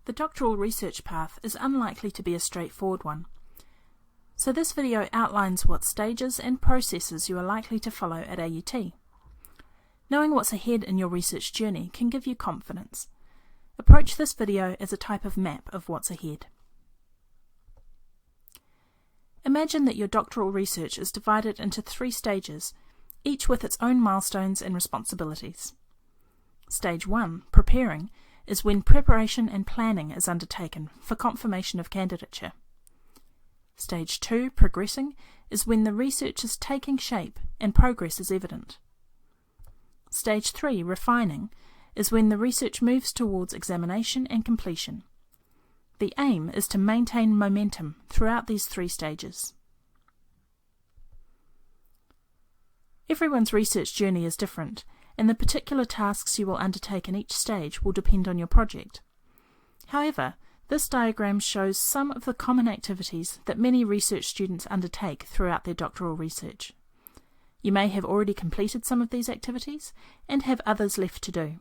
The doctoral research path is unlikely to be a straightforward one, so this video outlines what stages and processes you are likely to follow at AUT. Knowing what's ahead in your research journey can give you confidence. Approach this video as a type of map of what's ahead. Imagine that your doctoral research is divided into 3 stages, each with its own milestones and responsibilities. Stage 1, preparing, is when preparation and planning is undertaken for confirmation of candidature. Stage 2, progressing, is when the research is taking shape and progress is evident. Stage 3, refining, is when the research moves towards examination and completion. The aim is to maintain momentum throughout these 3 stages. Everyone's research journey is different, and the particular tasks you will undertake in each stage will depend on your project. However, this diagram shows some of the common activities that many research students undertake throughout their doctoral research. You may have already completed some of these activities and have others left to do.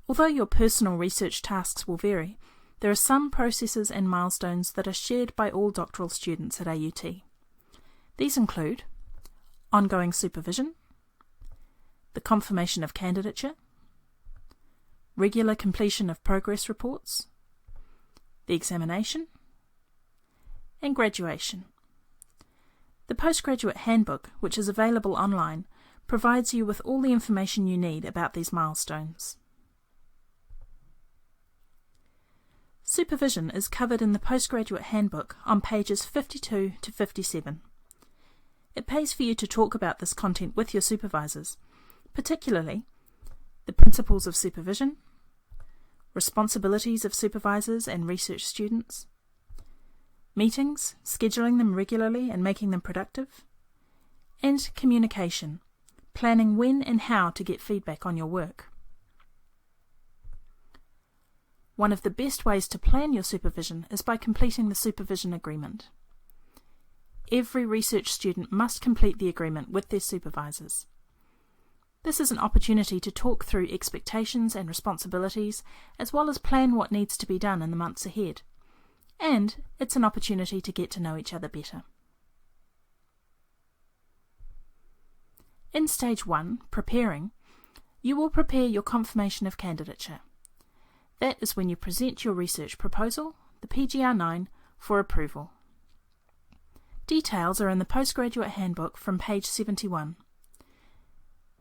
Although your personal research tasks will vary, there are some processes and milestones that are shared by all doctoral students at AUT. These include ongoing supervision, the confirmation of candidature, regular completion of progress reports, the examination, and graduation. The Postgraduate Handbook, which is available online, provides you with all the information you need about these milestones. Supervision is covered in the Postgraduate Handbook on pages 52 to 57. It pays for you to talk about this content with your supervisors, particularly the principles of supervision, responsibilities of supervisors and research students, meetings, scheduling them regularly and making them productive, and communication, planning when and how to get feedback on your work. One of the best ways to plan your supervision is by completing the supervision agreement. Every research student must complete the agreement with their supervisors. This is an opportunity to talk through expectations and responsibilities, as well as plan what needs to be done in the months ahead. And it's an opportunity to get to know each other better. In Stage 1, preparing, you will prepare your confirmation of candidature. That is when you present your research proposal, the PGR9, for approval. Details are in the Postgraduate Handbook from page 71.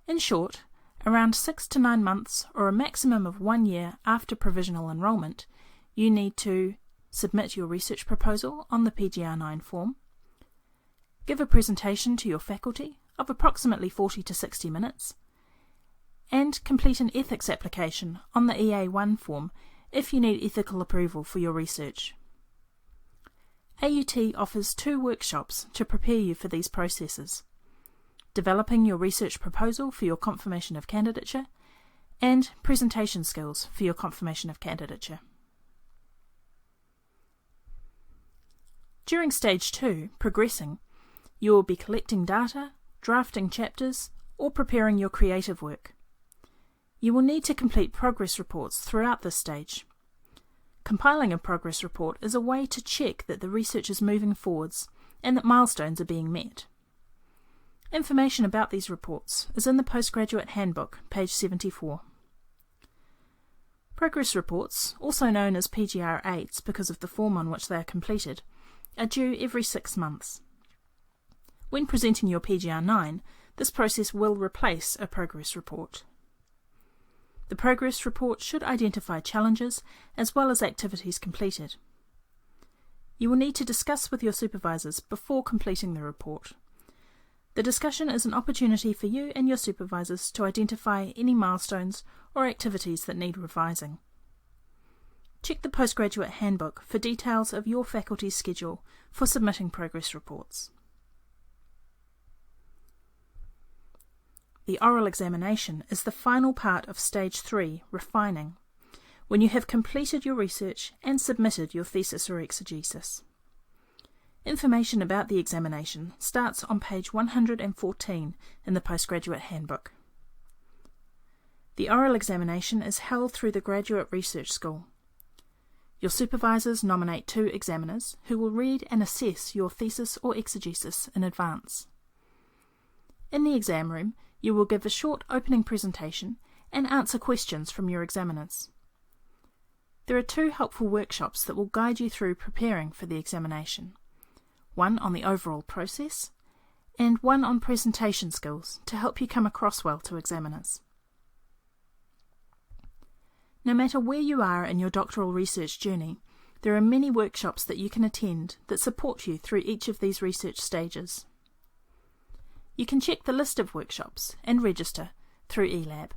In short, around 6 to 9 months or a maximum of 1 year after provisional enrolment, you need to submit your research proposal on the PGR9 form, give a presentation to your faculty of approximately 40 to 60 minutes, and complete an ethics application on the EA1 form if you need ethical approval for your research. AUT offers 2 workshops to prepare you for these processes: developing your research proposal for your confirmation of candidature, and presentation skills for your confirmation of candidature. During Stage 2, progressing, you will be collecting data, drafting chapters, or preparing your creative work. You will need to complete progress reports throughout this stage. Compiling a progress report is a way to check that the research is moving forwards and that milestones are being met. Information about these reports is in the Postgraduate Handbook, page 74. Progress reports, also known as PGR8s because of the form on which they are completed, are due every 6 months. When presenting your PGR9, this process will replace a progress report. The progress report should identify challenges as well as activities completed. You will need to discuss with your supervisors before completing the report. The discussion is an opportunity for you and your supervisors to identify any milestones or activities that need revising. Check the Postgraduate Handbook for details of your faculty's schedule for submitting progress reports. The oral examination is the final part of Stage 3, refining, when you have completed your research and submitted your thesis or exegesis. Information about the examination starts on page 114 in the Postgraduate Handbook. The oral examination is held through the Graduate Research School. Your supervisors nominate 2 examiners who will read and assess your thesis or exegesis in advance. In the exam room, you will give a short opening presentation and answer questions from your examiners. There are 2 helpful workshops that will guide you through preparing for the examination, one on the overall process and one on presentation skills to help you come across well to examiners. No matter where you are in your doctoral research journey, there are many workshops that you can attend that support you through each of these research stages. You can check the list of workshops and register through elab.